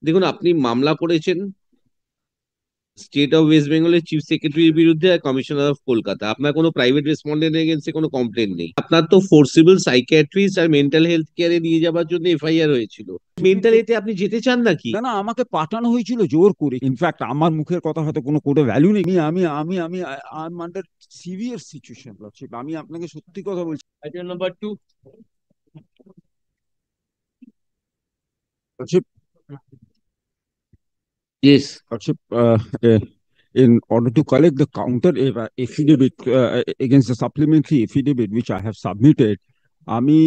দেখুন, আপনি মামলা করেছেন স্টেট অফ ওয়েস্ট বেঙ্গলের চিফ সেক্রেটারির বিরুদ্ধে আর কমিশনার অফ কলকাতা। আপনার কোনো প্রাইভেট রেসপন্ডেন্ট এগেন্সে কোনো কমপ্লেন নেই। আপনার তো ফোর্সিবল সাইকিয়াট্রিস্ট আর মেন্টাল হেলথ কেয়ারে নিয়ে যাওয়ার জন্য এফআইআর হয়েছিল। Supreme mental court. এতে আপনি যেতে চান নাকি? না না, আমাকে পাঠানো হয়েছিল জোর করে। ইনফ্যাক্ট আমার মুখের কথা হয়তো কোনো কোর্টে ভ্যালু নেই। আমি I am under severe situation lordship. আমি আপনাকে সত্যি কথা বলছি item number 2। Lordship. Yes. Lordship, in order to collect the counter affidavit against the supplementary affidavit which I have submitted, আমি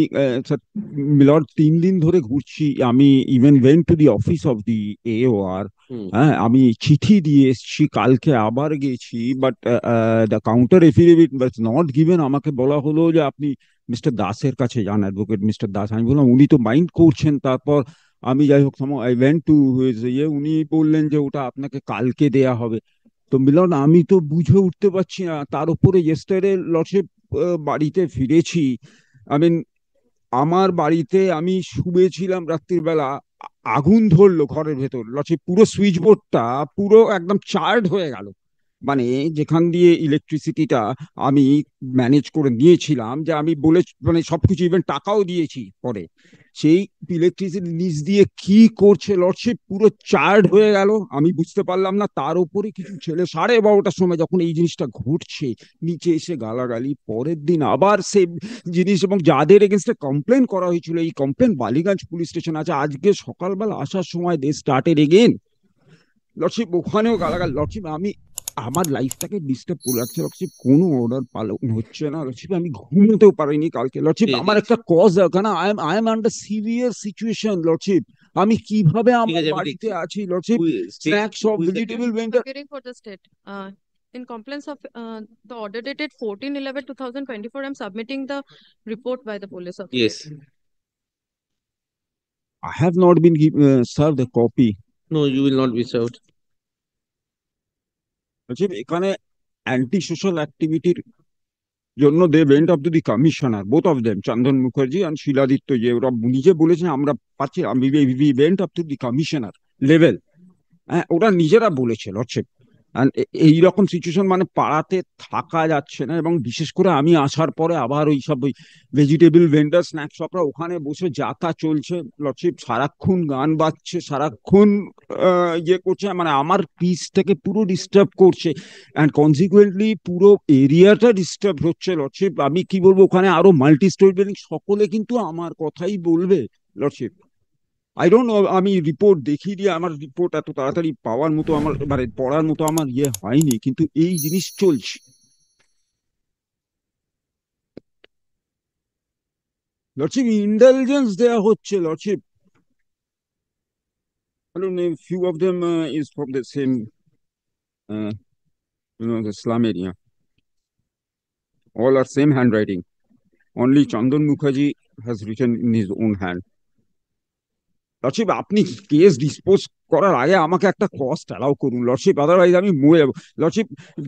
মিলর 3 দিন ধরে ঘুরছি। আমি even went to the office of the AOR. Hmm. হ্যাঁ, আমি চিঠি দিয়ে এসেছি, কালকে আবার গেছি, but the counter affidavit was not given. আমাকে বলা হলো যে আপনি মিস্টার দাসের কাছে যান, অ্যাডভোকেট মিস্টার দাস। আমি বললাম উনি তো মাইন্ড করছেন। তারপর আমি যাই হোক আই ওয়েন্ট টু ইয়ে, উনি বললেন যে ওটা আপনাকে কালকে দেয়া হবে। তো মিলন আমি তো বুঝে উঠতে পারছি না। তার উপরে ইয়েস্টারডে লর্ডশিপ বাড়িতে ফিরেছি। আই মিন, আমার বাড়িতে আমি শুয়েছিলাম রাত্রির বেলা, আগুন ধরলো ঘরের ভেতর লর্ডশিপ। পুরো সুইচ বোর্ডটা পুরো একদম চার্ড হয়ে গেল। মানে যেখান দিয়ে ইলেকট্রিসিটিটা আমি ম্যানেজ করে নিয়েছিলাম, যে আমি বলে মানে সবকিছু ইভেন টাকাও দিয়েছি পরে, সেই ইলেকট্রিসিটি নিচ দিয়ে কি করছে লর্ডশিপ, পুরো চার্ড হয়ে গেল। আমি বুঝতে পারলাম না। তার উপরে কিছু ছেলে 12:30টার সময় যখন এই জিনিসটা ঘটছে, নিচে এসে গালাগালি। পরের দিন আবার সে জিনিস, এবং যাদের এগেনস্টে কমপ্লেন করা হয়েছিল, এই কমপ্লেন বালিগঞ্জ পুলিশ স্টেশন আছে। আজকে সকালবেলা আসার সময় দে স্টার্টেড এগেন লর্ডশিপ, ওখানেও গালাগাল লর্ডশিপ। আমি আমার লাইফটাকে ডিস্টার্ব করে রাখছে লর্ডশিপ। কোনো অর্ডার পালন হচ্ছে না লর্ডশিপ। আমি ঘুমোতেও পারিনি কালকে লর্ডশিপ। ঠিক আমার আছে। একটা কজ দরকার না। I am under severe situation lordship. আমি কিভাবে ঠিক আমার আছে, আমি বাড়িতে দেখছি। আছি লর্ডশিপ, স্ন্যাক্স সব who's the vegetable vendor. Appearing for the state. In compliance of the order dated 14/11/2024, I'm submitting the report by the police officer. Yes. I have not been served a copy no, you will not be served. Lordship. এখানে anti social অ্যাক্টিভিটির জন্য they went up to the commissioner, both of them, Chandan Mukherjee and Shiladitya, যে ওরা নিজে বলেছেন আমরা পাচ্ছি। We went up to the commissioner level. হ্যাঁ, ওরা নিজেরা বলেছে লর্ডশিপ। এইরকম সিচুয়েশন মানে পাড়াতে থাকা যাচ্ছে না। এবং বিশেষ করে আমি আসার পরে আবার ওই সব ওই ভেজিটেবল ভেন্ডার স্ন্যাক্স শপরা ওখানে বসে যাতা চলছে লর্ডশিপ। সারাক্ষণ গান বাজছে, সারাক্ষণ ইয়ে করছে, মানে আমার পিসটাকে পুরো ডিস্টার্ব করছে। অ্যান্ড কনসিকুয়েন্টলি পুরো এরিয়াটা ডিস্টার্ব হচ্ছে লর্ডশিপ। আমি কি বলবো, ওখানে আরো মাল্টি স্টোরি বিল্ডিং, সকলে কিন্তু আমার কথাই বলবে লর্ডশিপ। আই ডোন্ট নো, আমি রিপোর্ট দেখিয়ে দিয়ে আমার রিপোর্ট এত তাড়াতাড়ি পাওয়ার মতো আমার মানে পড়ার মতো আমার ইয়ে হয়নি, কিন্তু এই জিনিস চলছে লর্ডশিপ। ইন্টেলিজেন্স দেওয়া হচ্ছে lordship. Few of them is from the same the slum area. All are same handwriting. Only Chandan Mukherjee has written in his own hand. Lordship, আপনি কেস ডিসপোজ করার আগে আমাকে একটা কস্ট অ্যালাউ করুন lordship, otherwise আমি মরে যাবো lordship.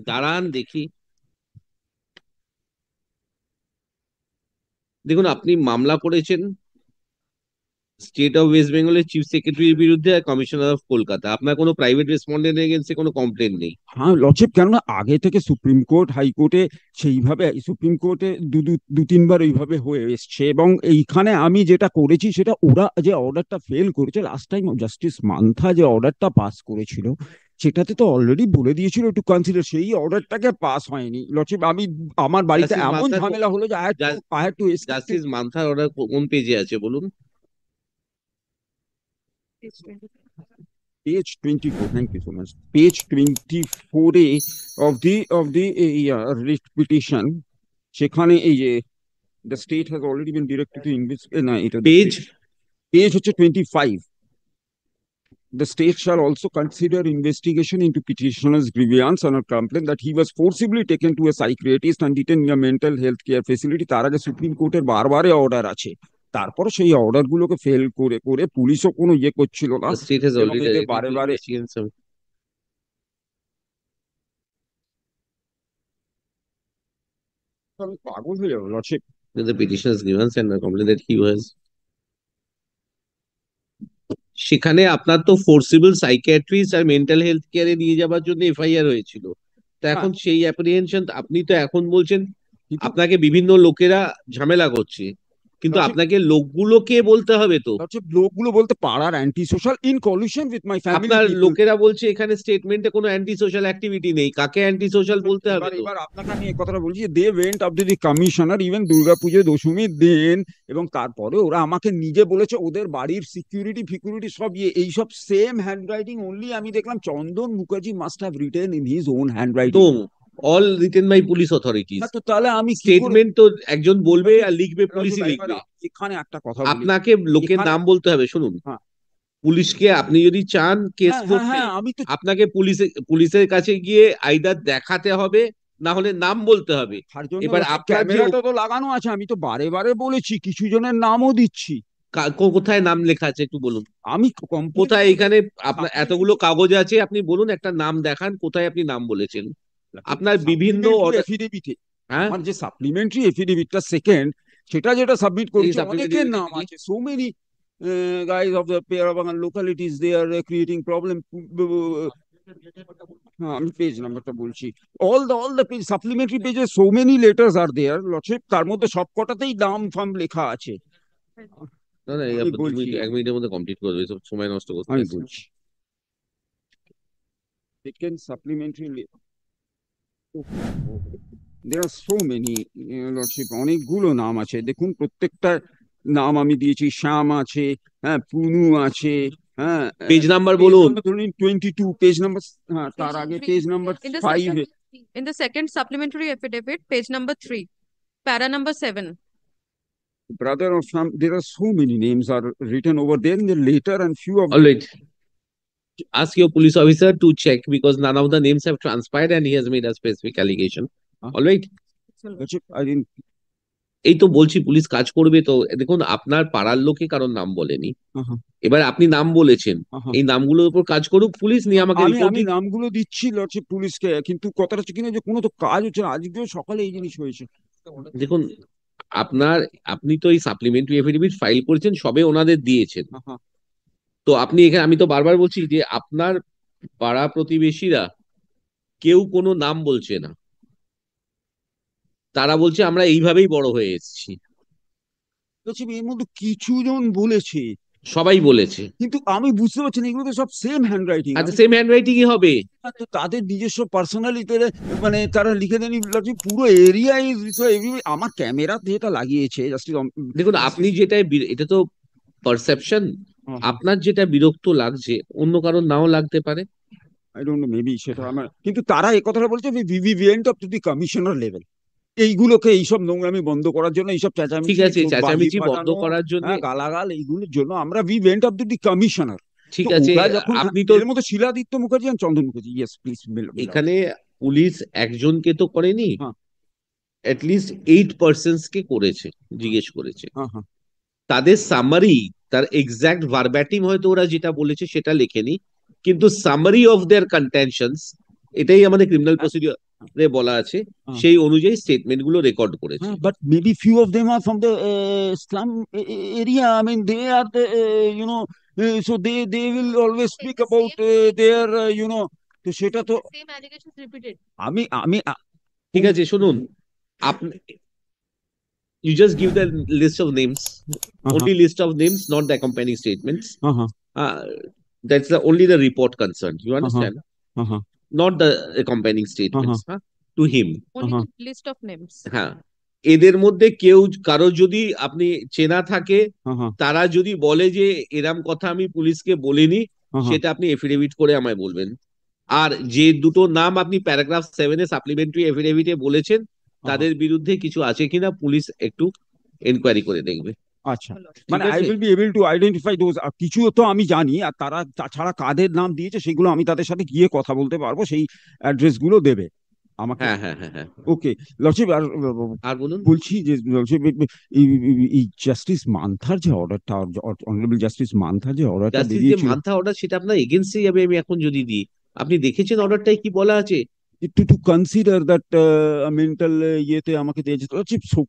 দাঁড়ান দেখি। দেখুন, আপনি মামলা করেছেন স্টেট অফ ওয়েস্ট বেঙ্গলের চিফ সেক্রেটারির বিরুদ্ধে আর কমিশনার অফ কলকাতা। আপনার কোনো প্রাইভেট রেসপন্ডেন্ট এগেন্সে কোনো কমপ্লেন নেই। হ্যাঁ লর্ডশিপ, কেননা আগে থেকে সুপ্রিম কোর্ট হাইকোর্টে সেইভাবে, সুপ্রিম কোর্টে দু তিনবার এইভাবে হয়ে এসছে। এবং এইখানে আমি যেটা করেছি সেটা, ওরা যে অর্ডারটা ফেল করেছে লাস্ট টাইম, জাস্টিস মান্থা যে অর্ডারটা পাস করেছিল সেটাতে তো অলরেডি বলে দিয়েছিল টু কনসিডার, সেই অর্ডারটাকে পাস হয়নি লর্ডশিপ। আমি আমার বাড়িতে জাস্টিস এমন মান্থার ঝামেলা হলো যে I had to escape. Justice মান্থার অর্ডার কোন পেজে আছে বলুন? Page 20. Page 24, thank you so much. Page 24A of the writ petition, সেখানে এই যে the state has already been directed to investigate, না এটা পেজ? page হচ্ছে 25. The state shall also consider investigation into petitioner's grievance on a complaint that he was forcibly taken to a psychiatrist and detained in a mental health care facility. তার আগে supreme কোর্টের বারবারে order আছে। তারপর সেই order গুলোকে fail করে করে পুলিশও কোনো ইয়ে করছিল না। The state has এবং already এদের directed বারে to বারে investigate some. আমি পাগল হয়ে যাবো lordship. The petitioner's grievance and the complaint that he was সেখানে আপনার তো ফোর্সিবল সাইকিয়াট্রিস্ট আর মেন্টাল হেলথ কেয়ারে নিয়ে যাওয়ার জন্য এফআইআর হয়েছিল। তো হ্যাঁ, এখন সেই অ্যাপ্রিহেনশন আপনি তো এখন বলছেন কিন্তু আপনাকে বিভিন্ন লোকেরা ঝামেলা করছে, কিন্তু লর্ডশিপ আপনাকে লোকগুলোকে বলতে হবে তো। লর্ডশিপ লোকগুলো বলতে পাড়ার anti social in collision with my family আপনার পিপল। লোকেরা বলছে এখানে স্টেটমেন্টে কোনো অ্যান্টি সোশ্যাল অ্যাক্টিভিটি নেই, কাকে অ্যান্টি সোশ্যাল বলতে হবে এবার তো। এবার আপনাকে আমি এই কথাটা বলছি, they went up to the commissioner even Durga Puja দশমীর দিন, এবং তারপরে ওরা আমাকে নিজে বলেছে ওদের বাড়ির সিকিউরিটি ফিকিউরিটি সব এইসব সেম হ্যান্ড রাইটিং অনলি আমি দেখলাম Chandan Mukherjee must have written in his own hand writing. No, all written by police authorities. না তো তাহলে আমি কি করে? স্টেটমেন্ট তো একজন বলবে আর লিখবে, রাজীব, পুলিশই এবার লিখবে। এখানে একটা কথা বলি। আপনাকে লোকের এখানে নাম বলতে হবে, শুনুন। হ্যাঁ, পুলিশকে আপনি যদি চান কেস হ্যাঁ, হ্যাঁ, করতে, হ্যাঁ, আমি তো আপনাকে পুলিশের কাছে গিয়ে আইদার দেখাতে হবে, না হলে নাম বলতে হবে। তার জন্য এবার আপনার যে ক্যামেরাটা তো লাগানো আছে, আমি তো বারে বারে বলেছি, কিছু জনের নামও দিচ্ছি। কোথায় নাম লেখা আছে একটু বলুন। আমি কমপ্লিট কোথায় এখানে আপনার এতগুলো কাগজ আছে, আপনি বলুন একটা নাম দেখান, কোথায় আপনি নাম বলেছেন। আপনার বিভিন্ন সাপ্লিমেন্টারি order- এফিডেভিটে, হ্যাঁ, আমার যে সাপ্লিমেন্টারি এফিডেভিটটা সেকেন্ড, সেটা যেটা সাবমিট এই করেছি সাপ্লিমেন্টারি অনেকের নাম আছে, so many guys of the Peyarabagan localities, they are creating problem. হ্যাঁ, আমি পেজ নাম্বারটা বলছি। all the page supplementary pages, so many letters are there lordship, তার মধ্যে সব কটাতেই নাম ফাম লেখা আছে। না না, আমি বলছি, 1 মিনিটের মধ্যে কমপ্লিট করবে, এসব সময় নষ্ট করতে আমি এসে। বলছি second supplementary, there are so many lordship, অনেকগুলো নাম আছে দেখুন, প্রত্যেকটা নাম আমি দিয়েছি। শ্যাম আছে, হ্যাঁ, পুনু আছে, হ্যাঁ, পেজ নাম্বার পেজ বলুন। নাম্বার ধরুন 22, পেজ নাম্বার, হ্যাঁ, তার আগে page number In the 5 second, in the second supplementary affidavit, page number 3, para number 7. brother of some, there are so many names are written over there in the later, and few of All right. Ask your police officer to check because none of the names have transpired and he has made a specific allegation. Huh? All right. Lordship, I didn't, এই তো বলছি police কাজ করবে তো। দেখুন আপনার পাড়ার লোকে কারোর নাম বলেনি, uh-huh, এবার আপনি নাম বলেছেন, uh-huh. এই নামগুলোর উপর কাজ করুক পুলিশ, নিয়ে আমাকে আমি রিপোর্ট আমি দিন। নামগুলো দিচ্ছি লর্ডশিপ পুলিশকে, কিন্তু কথাটা হচ্ছে কিনা যে কোনো তো কাজ হচ্ছে না। আজকেও সকালে এই জিনিস হয়েছে। দেখুন আপনার, আপনি তো এই সাপ্লিমেন্টারি এফিডেভিট ফাইল করেছেন, সবে ওনাদের দিয়েছেন। Uh-huh. তো আপনি এখানে, আমি তো বারবার বলছি যে আপনার পাড়া প্রতিবেশীরা কেউ কোনো নাম বলছে না, তারা বলছে আমরা এইভাবেই বড় হয়ে এসেছি। লর্ডশিপ, এর মধ্যে কিছু জন বলেছে, সবাই বলেছে। কিন্তু আমি বুঝতে পারছি না, এগুলো তো সব সেম হ্যান্ড রাইটিং। আচ্ছা, সেম হ্যান্ড রাইটিংই হবে। তো তাদের নিজস্ব পার্সোনালিতে, মানে তারা লিখে দেন লর্ডশিপ, পুরো এরিয়া ইজ, আমার ক্যামেরা যেটা লাগিয়েছে জাস্ট। দেখুন আপনি যেটা এটা তো পারসেপশন, আপনার যেটা বিরক্ত লাগছে অন্য কারোর নাও লাগতে পারে। আই ডোন্ট নো, মেবি সেটা আমার, কিন্তু তারা এই কথাটা বলছে we went up to the commissioner level, এইগুলোকে, এইসব নোংরামি বন্ধ করার জন্য, এইসব ঠিক চেঁচামেচি, আছে, বাজি চেঁচামেচি বন্ধ ফাটানো, করার জন্য। হ্যাঁ, গালাগাল, এইগুলোর জন্য আমরা we went up to the commissioner. ঠিক তো আছে, ওরা যখন, আপনি তো এর মধ্যে শিলাদিত্য মুখার্জি আর চন্দন মুখার্জি, ইয়েস প্লিজ। এখানে পুলিশ একজনকে তো করেনি, হ্যাঁ, অ্যাটলিস্ট 8 পার্সনস কে করেছে, জিজ্ঞেস করেছে। হ্যাঁ, হ্যাঁ, তাদের সামারি, তার এক্সাক্ট ভার্ব্যাটিম হয়তো ওরা যেটা বলেছে সেটা লেখেনি, কিন্তু সামারি অফ দেয়ার কন্টেনশনস, এটাই আমাদের ক্রিমিনাল প্রসিডিওরে বলা আছে, হ্যাঁ, সেই অনুযায়ী স্টেটমেন্ট গুলো রেকর্ড করেছে। হ্যাঁ, but maybe few of them are from the slum area. I mean, they are the, so they will always speak about their, তো সেটা তো Same allegations repeated. আমি আমি ঠিক আছে, শুনুন, আপনি you just give the list of names, uh-huh, only list of names, not the accompanying statements. uh-huh, That's only the report concerned, you uh-huh, understand, uh-huh, not the accompanying statements, to him. Only uh-huh, the list of names. হ্যাঁ, এদের মধ্যে কেউ কারো যদি আপনি চেনা থাকে, uh-huh, তারা যদি বলে যে এরম কথা আমি পুলিশকে বলিনি, uh-huh, সেটা আপনি এফিডেভিট করে আমায় বলবেন। আর যে দুটো নাম আপনি প্যারাগ্রাফ 7-এ সাপ্লিমেন্টারি এফিডেভিটে বলেছেন, তাদের বিরুদ্ধে কিছু আছে কিনা পুলিশ একটু এনকোয়ারি করে দেখবে। আচ্ছা, ঠিক মানে আই আছে, will be able to identify those. কিছু তো আমি জানি, আর তারা তাছাড়া কাদের নাম দিয়েছে সেগুলো আমি তাদের সাথে গিয়ে কথা বলতে পারবো, সেই অ্যাড্রেস গুলো দেবে আমাকে। হ্যাঁ হ্যাঁ হ্যাঁ হ্যাঁ। ওকে লর্ডশিপ, আর আর বলুন। বলছি যে লর্ডশিপ, এই জাস্টিস মান্থার যে অর্ডারটা, অনারেবল জাস্টিস মান্থার যে অর্ডারটা জাস্টিস যে বেরিয়েছিল, মান্থা অর্ডার, সেটা আপনার এগেন্সে যাবে। আমি এখন যদি দিই, আপনি দেখেছেন অর্ডারটায় কি বলা আছে? to consider that mental ইয়েতে আমাকে দিয়েছে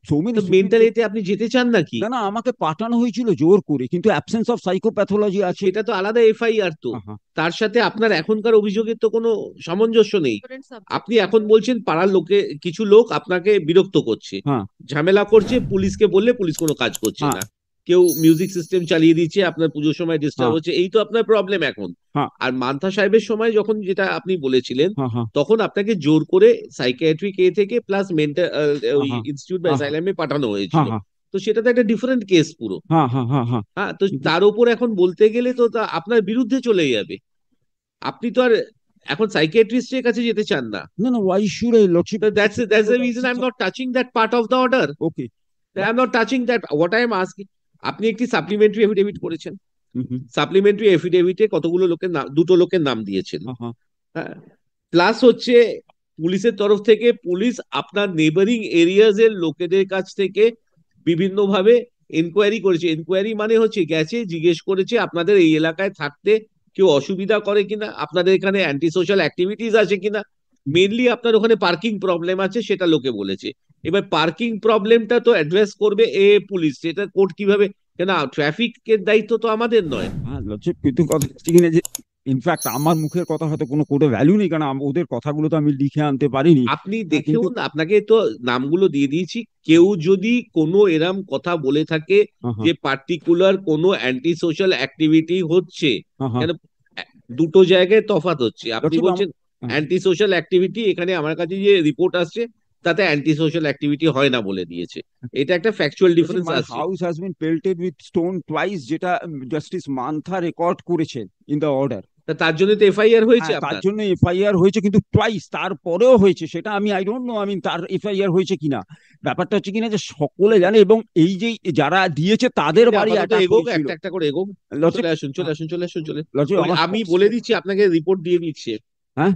so many তো মেন্টাল এতে আপনি যেতে চান নাকি? না না আমাকে পাঠানো হয়েছিল জোর করে, কিন্তু অ্যাবসেন্স অফ সাইকোপ্যাথোলজি আছে। সেটা তো আলাদা এফআইআর তো। হ্যাঁ তার সাথে আপনার এখনকার অভিযোগের তো কোনো সামঞ্জস্য নেই। Different subject. আপনি এখন বলছেন পাড়ার কিছু লোক আপনাকে বিরক্ত করছে, হ্যাঁ ঝামেলা করছে, পুলিশকে বললে পুলিশ কোনো কাজ করছে হ্যাঁ না, কেউ মিউজিক সিস্টেম চালিয়ে দিচ্ছে, আপনার পুজোর সময় ডিস্টার্ব হ্যাঁ হচ্ছে, এই তো আপনার প্রবলেম এখন। হ্যাঁ আর মান্থা সাহেবের সময় যখন যেটা আপনি বলেছিলেন, হ্যাঁ হ্যাঁ তখন আপনাকে জোর করে সাইকিয়াট্রিক এ থেকে প্লাস মেন্টাল ওই হ্যাঁ ইনস্টিটিউট বা হ্যাঁ অ্যাসাইলামে পাঠানো হ্যাঁ হয়েছিল। হ্যাঁ তো সেটা তো একটা ডিফারেন্ট কেস পুরো। হ্যাঁ হ্যাঁ হ্যাঁ হ্যাঁ হ্যাঁ, তো কিন্তু তার উপর এখন বলতে গেলে তো তা আপনার বিরুদ্ধে চলে যাবে। আপনি তো আর এখন সাইকিয়াট্রিস্টের কাছে যেতে চান না। না না why should I lordship So that's the reason I'm not touching that part of the order. okay I'm not touching that. What I am asking, আপনি একটি সাপ্লিমেন্টারি এফিডেভিট করেছেন। হুম সাপ্লিমেন্টারি এফিডেভিটে কতগুলো লোকের নাম, দুটো লোকের নাম দিয়েছেন। হ্যাঁ হ্যাঁ হ্যাঁ, প্লাস হচ্ছে পুলিশের তরফ থেকে পুলিশ আপনার নেবারিং এরিয়াজ এর লোকেদের কাছ থেকে বিভিন্ন ভাবে এনকোয়ারি করেছে। এনকোয়ারি মানে হচ্ছে গেছে, জিজ্ঞেস করেছে আপনাদের এই এলাকায় থাকতে কেউ অসুবিধা করে কিনা, আপনাদের এখানে অ্যান্টি সোশ্যাল অ্যাক্টিভিটিস আছে কিনা। মেনলি আপনার ওখানে পার্কিং প্রবলেম আছে সেটা লোকে বলেছে। এবার পার্কিং প্রবলেমটা তো অ্যাড্রেস করবে পুলিশ, সেটা কোর্ট কিভাবে, কেন ট্রাফিকের দায়িত্ব তো আমাদের নয়। হ্যাঁ লর্ডশিপ, কিন্তু কথা হচ্ছে কিনা যে ইনফ্যাক্ট আমার মুখের কথা হয়তো কোনো কোর্টে ভ্যালু নেই, কারণ ওদের কথাগুলো তো আমি লিখে আনতে পারিনি। আপনি কিন্তু দেখুন, আপনাকে তো নামগুলো দিয়ে দিয়েছি, কেউ যদি কোনো এরম কথা বলে থাকে হ্যাঁ হ্যাঁ যে পার্টিকুলার কোনো অ্যান্টি সোশ্যাল অ্যাক্টিভিটি হচ্ছে, হ্যাঁ হ্যাঁ কেন দুটো জায়গায় তফাৎ হচ্ছে। আপনি লর্ডশিপ বলছেন অ্যান্টি সোশ্যাল অ্যাক্টিভিটি, এখানে আমার কাছে যে রিপোর্ট আসছে তাতে অ্যান্টি সোশ্যাল অ্যাক্টিভিটি হয় না বলে দিয়েছে। এটা একটা ফ্যাকচুয়াল ডিফারেন্স মাই আছে। House has been pelted with stone twice, যেটা জাস্টিস মান্থা রেকর্ড করেছেন ইন দ্য অর্ডার। তা তার জন্য তো এফআইআর হয়েছে হ্যাঁ তার আপনার। জন্য এফআইআর হয়েছে, কিন্তু টুয়াইস তারপরেও হয়েছে, সেটা আমি আই ডোন্ট নো আমি তার এফআইআর হয়েছে কিনা। ব্যাপারটা হচ্ছে কিনা যে সকলে জানে, এবং এই যে যারা দিয়েছে তাদের ঠিক আছে, বাড়ি আপাতত অ্যাটাক এগোক, হয়েছিল। একটা একটা করে এগোক। লর্ডশিপ চলে আসুন, চলে আসুন, চলে আসুন, চলে লর্ডশিপ আমার আমি বলে দিচ্ছি, আপনাকে রিপোর্ট দিয়ে দিচ্ছে। হ্যাঁ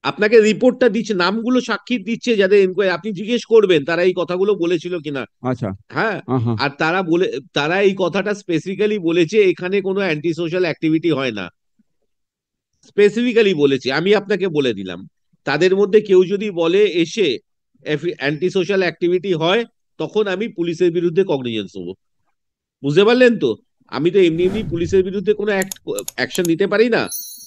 আপনাকে রিপোর্টটা দিচ্ছে, নামগুলো সাক্ষী দিচ্ছে যাদের এনকোয়ারি, আপনি জিজ্ঞেস করবেন তারা এই কথাগুলো বলেছিল কিনা। আচ্ছা হ্যাঁ, হ্যাঁ হ্যাঁ আর তারা এই কথাটা স্পেসিফিক্যালি বলেছে এখানে কোনো অ্যান্টি সোশ্যাল অ্যাক্টিভিটি হয় না, স্পেসিফিক্যালি বলেছে। আমি আপনাকে বলে দিলাম, তাদের মধ্যে কেউ যদি বলে এসে অ্যান্টি সোশ্যাল অ্যাক্টিভিটি হয়, তখন আমি পুলিশের বিরুদ্ধে কগনিজেন্স নেবো। বুঝতে পারলেন তো? আমি তো এমনি এমনি পুলিশের বিরুদ্ধে কোনো অ্যাকশন নিতে পারি না,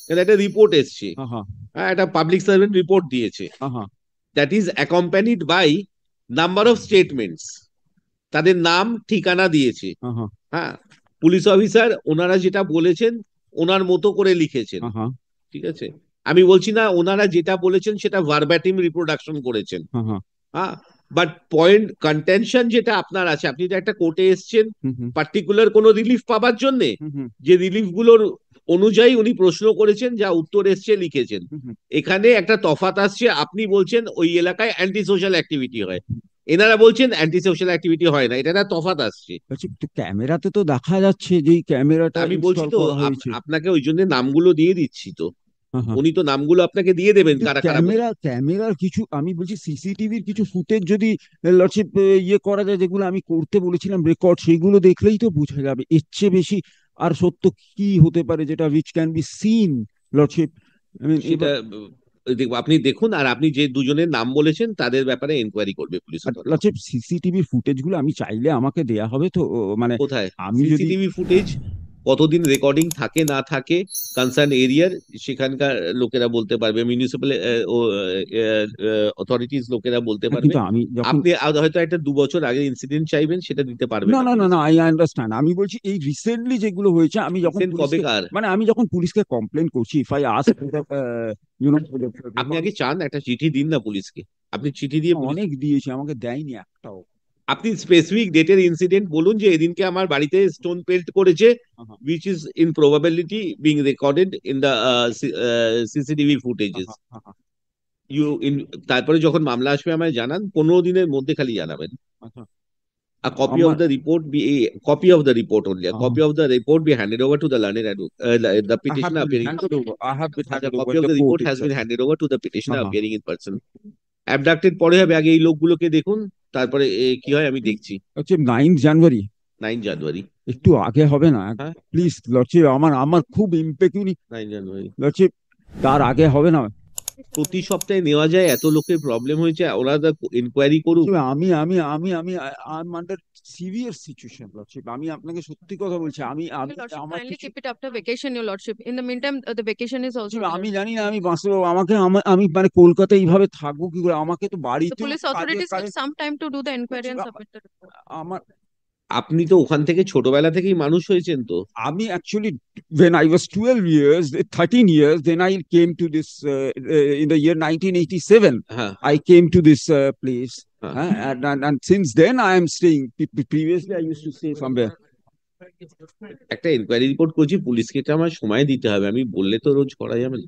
কারণ একটা রিপোর্ট এসছে। হ্যাঁ হ্যাঁ হ্যাঁ, একটা পাবলিক সার্ভেন্ট রিপোর্ট দিয়েছে, হ্যাঁ that is accompanied by number of statements, তাদের নাম ঠিকানা দিয়েছে। হ্যাঁ হ্যাঁ হ্যাঁ, পুলিশ অফিসার ওনারা যেটা বলেছেন ওনার মতো করে লিখেছেন। হ্যাঁ ঠিক আছে, আমি বলছি না ওনারা যেটা বলেছেন সেটা ভার্বাটিম রিপ্রোডাকশন করেছেন। হ্যাঁ হ্যাঁ হ্যাঁ, বাট পয়েন্ট কন্টেনশন যেটা আপনার আছে, আপনি তো একটা কোর্টে এসছেন হুম হুম পার্টিকুলার কোনো রিলিফ পাবার জন্য, হুম হুম যে রিলিফ গুলোর অনুযায়ী উনি প্রশ্ন করেছেন, যা উত্তর এসছে লিখেছেন। হুম হুম। এখানে একটা তফাৎ আসছে, আপনি বলছেন ওই এলাকায় অ্যান্টি সোশ্যাল অ্যাক্টিভিটি হয়, এনারা বলছেন অ্যান্টি সোশ্যাল অ্যাক্টিভিটি হয় না, এটা একটা তফাৎ আসছে। আচ্ছা, তো ক্যামেরাতে তো দেখা যাচ্ছে যে এই ক্যামেরাটা আমি বলছি ইনস্টল তো করা হয়েছে। আপনাকে ওই জন্য নামগুলো দিয়ে দিচ্ছি তো, হ্যাঁ হ্যাঁ উনি তো নামগুলো আপনাকে দিয়ে দেবেন কিন্তু কারা কারা ক্যামেরার কিছু, আমি বলছি সিসিটিভির কিছু ফুটেজ যদি লর্ডশিপ ইয়ে করা যায়, যেগুলো আমি করতে বলেছিলাম রেকর্ড, সেইগুলো দেখলেই তো বোঝা যাবে এর চেয়ে বেশি আর সত্য কি হতে পারে, যেটা which can be seen lordship. সেটা দেখবো, আপনি দেখুন। আর আপনি যে দুজনের নাম বলেছেন তাদের ব্যাপারে এনকোয়ারি করবে পুলিশ। লর্ডশিপ সিসিটিভির ফুটেজ গুলো আমি চাইলে আমাকে দেয়া হবে তো, মানে কোথায় আমি যদি সিসিটিভি ফুটেজ, কতদিন রেকর্ডিং থাকে না থাকে কনসার্ন এরিয়ার সেখানকার লোকেরা বলতে পারবে, মিউনিসিপ্যাল অথরিটিস লোকেরা বলতে পারবে। কিন্তু আমি যখন আপনি হয়তো একটা 2 বছর আগে ইনসিডেন্ট চাইবেন, সেটা দিতে পারবে না না না না পুলিশ। না আই আন্ডারস্ট্যান্ড, আমি বলছি এই রিসেন্টলি যেগুলো হয়েছে, আমি যখন রিসেন্ট পুলিশকে, কবেকার? মানে আমি যখন পুলিশকে কমপ্লেন করছি, ইফ আই আস্ক ইউনো, আপনি আগে চান একটা চিঠি দিন না পুলিশকে, আপনি চিঠি দিয়ে পুলিশ, অনেক দিয়েছি, আমাকে দেয়নি একটাও। আপনি স্পেসিফিক ডেটের ইনসিডেন্ট বলুন যে এদিনকে আমার বাড়িতে স্টোন পেল্ট করেছে, হ্যাঁ, which is in probability being recorded in the CCTV footages. হ্যাঁ, হ্যাঁ, হ্যাঁ, You in তারপরে যখন মামলা আসবে আমায় জানান, 15 দিনের মধ্যে খালি জানাবেন। আচ্ছা। A copy of আমার the report be a copy of the report only. A copy of the report be handed over to the learned the I have petitioner been appearing. handed over. I have been A handed over copy in of the the court report has been itself. handed over to the petitioner হ্যাঁ appearing in person. Abducted পরে হবে, আগে এই লোকগুলোকে দেখুন, তারপরে কি হয় আমি দেখছি। হচ্ছে 9 জানুয়ারি, 9 জানুয়ারি। একটু আগে হবে না হ্যাঁ, প্লিজ লর্ডশিপ? আমার আমার খুব ইম্পেকিউনি 9 জানুয়ারি। লর্ডশিপ, তার আগে হবে না? প্রতি সপ্তাহে নেওয়া যায়? এত লোকের প্রবলেম হয়েছে, ওরা ইনকোয়ারি করুক। I'm under severe situation, Lordship. আমি আপনাকে সত্যি কথা বলছি, আমি Your Lordship, আমার kindly কিছু, keep it after vacation, Your Lordship. In the meantime, the vacation is also আমি there. জানি না আমি বাঁচতে পারবো, আমি মানে কলকাতায় এইভাবে থাকবো কি করে? আমাকে তো The বাড়িতেও police কাজের authorities need কারণে some time to do the inquiry and submit the report. আমার আপনি তো ওখান থেকে ছোটবেলা থেকেই মানুষ হয়েছেন তো। আমি actually, when I was 12 years, 13 years, then I came to this, in the year 1987, হ্যাঁ, I came to this place. হ্যাঁ। And since then I am staying. Previously I used to stay somewhere. একটা inquiry report করছি, পুলিশকে এটা আমার সময় দিতে হবে, আমি বললে তো রোজ করা যাবে না।